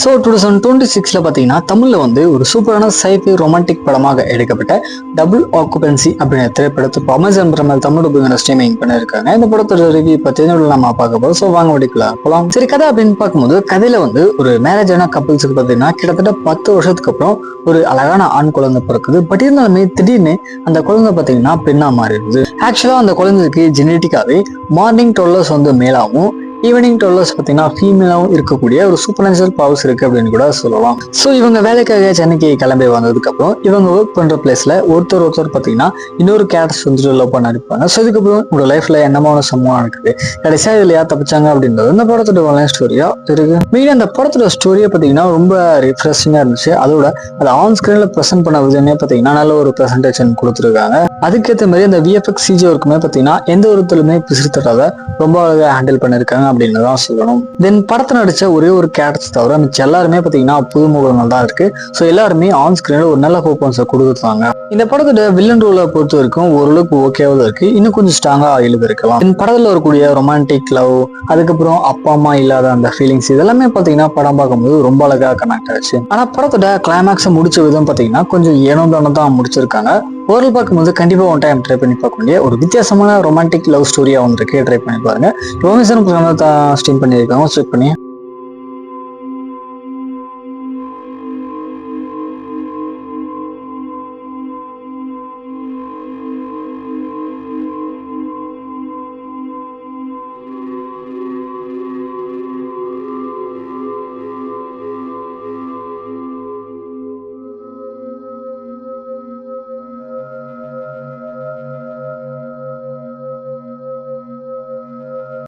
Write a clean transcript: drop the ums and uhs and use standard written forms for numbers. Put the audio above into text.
So 2026 பார்த்தீங்கன்னா தமிழில் வந்து ஒரு சூப்பரான சைஃபை ரொமான்டிக் படமாக எடுக்கப்பட்ட டபுள் ஆக்குபென்சி அப்படிங்கிற திரைப்படத்தை அமேசான் பிரமல் தமிழ் அப்படிங்கிற ஸ்ட்ரீமிங் பண்ணியிருக்காங்க. இந்த படத்தோட ரிவ்யூ பற்றி நம்ம பார்க்க போகிறோம். ஸோ வாங்க வடிக்கலாம் போகலாம். சரி, கதை அப்படின்னு பார்க்கும்போது கதையில வந்து ஒரு மேரேஜான கப்பிள்ஸுக்கு பார்த்தீங்கன்னா கிட்டத்தட்ட 10 வருஷத்துக்கு அப்புறம் ஒரு அழகான ஆண் குழந்தை பிறக்குது. பட் இருந்தாலுமே திடீர்னு அந்த குழந்தை பார்த்தீங்கன்னா பெண்ணா மாறிடுது. ஆக்சுவலா அந்த குழந்தைக்கு ஜெனட்டிக்காவே மார்னிங் டொல்லர்ஸ் வந்து மேலாகவும் ஈவினிங் டொல்லர்ஸ் பார்த்தீங்கன்னா ஃபீமேலாகவும் இருக்கக்கூடிய ஒரு சூப்பர் நேச்சுரல் பவர்ஸ் இருக்கு அப்படின்னு கூட சொல்லலாம். ஸோ இவங்க வேலைக்காக சென்னைக்கு கிளம்பி வந்ததுக்கு அப்புறம் இவங்க ஒர்க் பண்ற பிளேஸ்ல ஒருத்தர் பார்த்தீங்கன்னா இன்னொரு கேரக்டர்ஸ் வந்து லவ் பண்ண அனுப்பாங்க. ஸோ இதுக்கப்புறம் உங்களோட லைஃப்ல என்னமான சம்பவம் நடக்குது, கடைசியா இதுல யார் தப்பிச்சாங்க அப்படின்றது இந்த படத்தோட ஆன்லைன் ஸ்டோரியா இருக்கு. மீன் அந்த படத்தோட ஸ்டோரியை பார்த்தீங்கன்னா ரொம்ப ரிஃப்ரெஷிங்கா இருந்துச்சு. அதோட அது ஆன் ஸ்கிரீன்ல ப்ரெசென்ட் பண்ண விதமே பார்த்தீங்கன்னா நல்ல ஒரு ப்ரெசன்டேஷன் கொடுத்துருக்காங்க. அதுக்கேற்ற மாதிரி அந்த விஎஃப்எக்ஸ் சிஜி ஒர்க்குமே பார்த்தீங்கன்னா எந்த ஒருத்தருமே பிசிறு தராத ரொம்ப அழகாக ஹேண்டில் பண்ணிருக்காங்க அப்படின்னு தான் சொல்லணும். தென் படத்தை நடிச்ச ஒரே ஒரு கேரக்டர்ஸ் தவிர மிச்சம் எல்லாருமே பார்த்தீங்கன்னா புதுமுகங்கள் தான் இருக்கு. ஸோ எல்லாருமே ஆன் ஸ்கிரீன்ல ஒரு நல்ல பர்ஃபார்மன்ஸை கொடுத்துருக்காங்க. இந்த படத்தோட வில்லன் ரோலை பொறுத்த வரைக்கும் ஓரளவுக்கு ஓகேவா இருக்கு, இன்னும் கொஞ்சம் ஸ்ட்ராங்கா எழுதிருக்கலாம். இந்த படத்துல வரக்கூடிய ரொமான்டிக் லவ், அதுக்கப்புறம் அப்பா அம்மா இல்லாத அந்த ஃபீலிங்ஸ் இதெல்லாமே பார்த்தீங்கன்னா படம் பார்க்கும்போது ரொம்ப அழகா கனெக்ட் ஆச்சு. ஆனா படத்தோட கிளைமேக்ஸை முடிச்ச விதம் பார்த்தீங்கன்னா கொஞ்சம் ஏனோ தானோ தான் முடிச்சிருக்காங்க. ஓரல் பார்க்கும்போது கண்டிப்பா ஒன் டைம் ட்ரை பண்ணி பார்க்க வேண்டிய ஒரு வித்தியாசமான ரொமான்டிக் லவ் ஸ்டோரியா வந்திருக்கு. ட்ரை பண்ணி பாருங்க. ரோமிசன் ஸ்ட்ரீம் பண்ணியிருக்காங்க, செக் பண்ணி